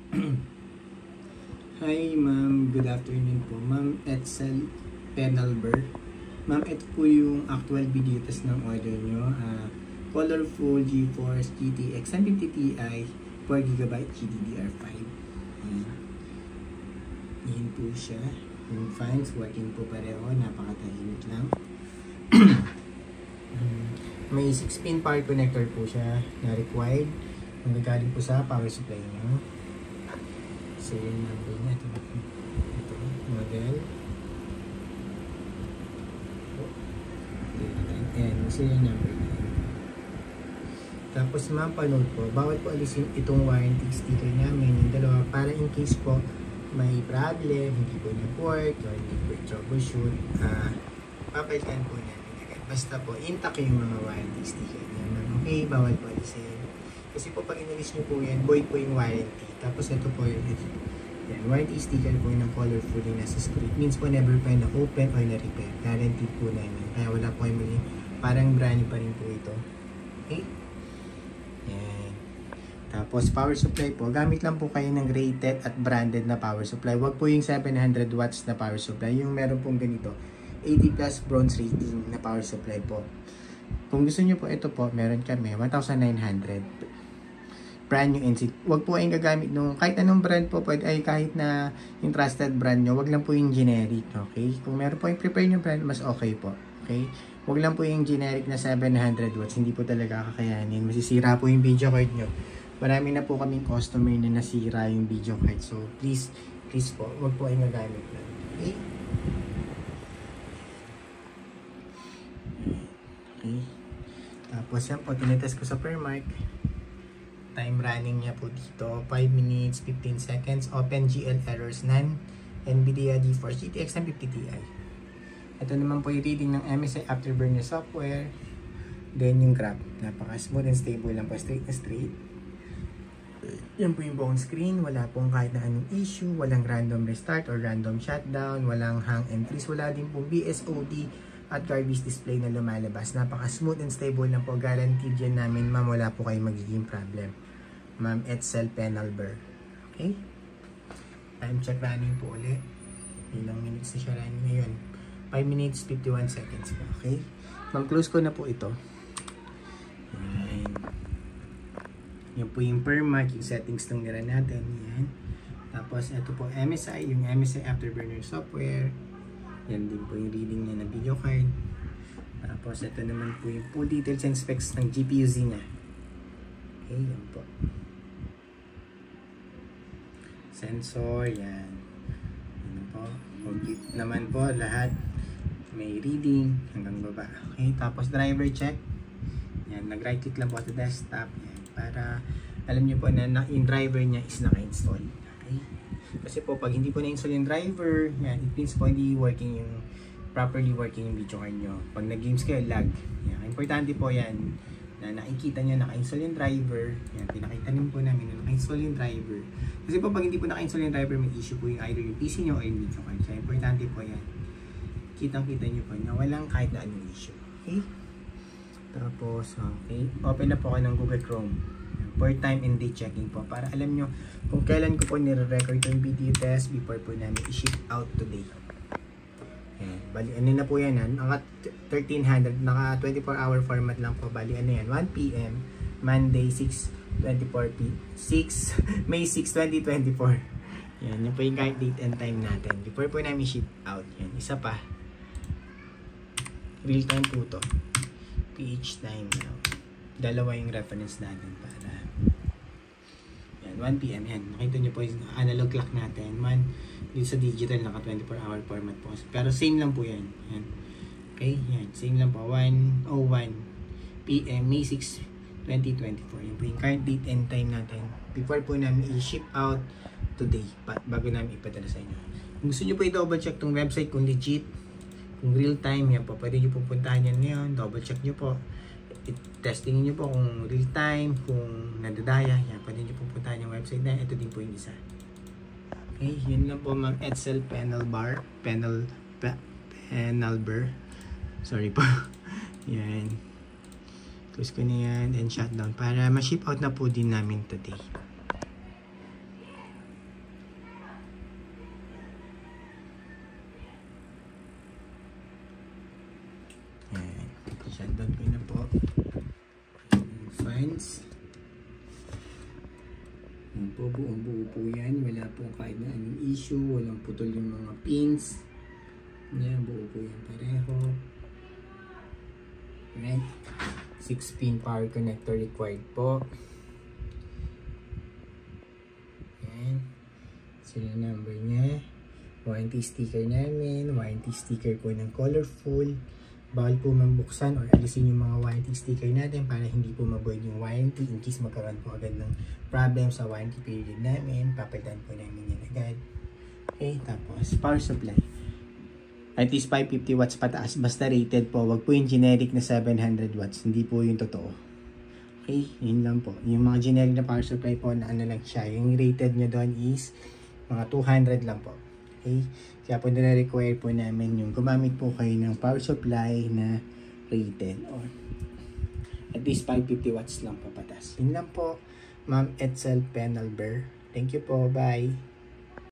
Hi ma'am, good afternoon po. Ma'am Edsel Penalber. Ma'am, ito po yung actual video test ng order nyo. Colorful GeForce GTX 150 Ti 4GB GDDR5. Yan po siya. Yung fans working po pareho. Napakatahimik lang. May 6-pin power connector po siya na required. Nagagaling po sa power supply nyo. So yung number niya, ito model. And serial number niya. Tapos ma'am, panood po, bawal po alisin itong warranty sticker namin, yung dalawa, para in case po may problem, hindi po nag-work or hindi po troubleshoot, papalitan po namin agad. Basta po intact yung mga warranty sticker niya. Okay, bawal po alisin. Kasi po pag inalis nyo po yan, void po yung warranty. Tapos ito po yung warranty sticker po ng colorful yung nasa script. Means po never po na open or na repair. Guaranteed po namin. Kaya wala po yung mali. Parang brand new pa rin po ito. Okay? Yan. Tapos power supply po. Gamit lang po kayo ng rated at branded na power supply. Huwag po yung 700 watts na power supply. Yung meron pong ganito. 80 plus bronze rating na power supply po. Kung gusto nyo po ito po, meron kami 1,900. Brand new NC. Huwag po kayong gagamit nung kahit anong brand po pwede, ay kahit na yung trusted brand nyo, wag lang po yung generic, okay? Kung meron po yung prepare nyo brand, mas okay po, okay? Wag lang po yung generic na 700 watts, hindi po talaga kakayanin. Masisira po yung video card nyo. Marami na po kaming customer na nasira yung video card. So, please po, wag po kayong gagamit lang, okay? Okay. Tapos yan po, tinitest ko sa Permark. Time running niya po dito 5 minutes 15 seconds. OpenGL errors none. NVIDIA GeForce GTX 150 Ti. Ito naman po yung reading ng MSI Afterburner software. Then yung graph, napaka smooth and stable lang po, straight na straight. Yan po yung buong screen. Wala pong kahit na anong issue. Walang random restart or random shutdown. Walang hang and freeze. Wala din pong BSOD at garbage display na lumalabas. Napaka smooth and stable lang po. Guaranteed yan namin, ma'am, wala po kayong magiging problem. Ma'am Edsel Penalber. Okay? Time check running po ulit. Ilang minutes na siya running ngayon. 5 minutes 51 seconds po. Okay? Ma'am, close ko na po ito. Yan. Yan po yung Permark, yung settings ng nira natin. Yan. Tapos ito po MSI, yung MSI Afterburner software. Yan din po yung reading niya na video card. Tapos ito naman po yung full details and specs ng GPU Z niya. Okay, yan po. Sensor, yan. Ano po. Okay naman po, lahat may reading hanggang baba. Okay, tapos driver check. Yan, nag-right click lang po sa desktop. Yan, para alam niyo po na yung driver niya is naka-install. Okay? Kasi po pag hindi po na-install yung driver, yan, it means po hindi working yung properly working yung video card nyo. Pag nag-games kayo, lag. Yan, importante po yan na nakikita nyo naka-install yung driver. Yan, pinakita rin po namin na naka-install yung driver. Kasi po pag hindi po naka-install yung driver, may issue po yung either yung PC nyo o yung video card. So, importante po yan. Kitang-kita nyo po na walang kahit na anong issue. Okay? Tapos, okay. Open na po kayo ng Google Chrome. For time and date checking po. Para alam nyo kung kailan ko po nire-record yung video test before po namin i-ship out today. Ayan. Bali, ano na po yan? Naka 1300, naka 24-hour format lang po. Bali, ano yan? 1 PM, Monday, May 6, 2024. Yan, yun po yung current date and time natin. Before po namin ship out. Yan, isa pa. Real time po to. PH time. Dalawa yung reference natin para. Yan, 1 PM. Yan, nakita nyo po yung analog clock natin. Dito sa digital, naka 24-hour format po. Pero same lang po yan. Yan. Okay, yan. Same lang po. 1:01 PM, May 6, 2024. Yan po yung current date and time natin. Before po namin i-ship out today. Bago namin ipadala sa inyo. Kung gusto nyo po i-double check tong website kung legit, kung real time, yan po. Pwede nyo po puntahan yan ngayon. Double check nyo po. Testing nyo po kung real time, kung nadadaya. Yan, pwede nyo po puntahan yung website na. Ito din po yung isa. Okay, yun lang po mga Edsel Penalber. Sorry po. Yan. Close ko na yan and shutdown para ma-ship out na po din namin today. Shutdown ko na po. Fans. Yan po, buong buo po yan. Wala po kahit na anong issue. Walang putol yung mga pins. Yan, buo po yan pareho. Alright. 6-pin power connector required po. Yan. Serial number niya. Warranty sticker namin. Warranty sticker po ng colorful. Bawal po mabuksan or alisin yung mga warranty sticker natin para hindi po ma-void yung warranty in case magkaroon po agad ng problem sa warranty period namin. Papalitan po namin yan agad. Okay, tapos power supply. At least 550 watts pataas. Basta rated po. Wag po yung generic na 700 watts. Hindi po yung totoo. Okay, yun lang po. Yung mga generic na power supply po na ano lang siya. Yung rated nyo doon is mga 200 lang po. Okay, kaya po nire-require po namin yung gumamit po kayo ng power supply na rated or at least 550 watts lang po patas. Yun lang po, Ma'am Edsel Penalber. Thank you po, bye!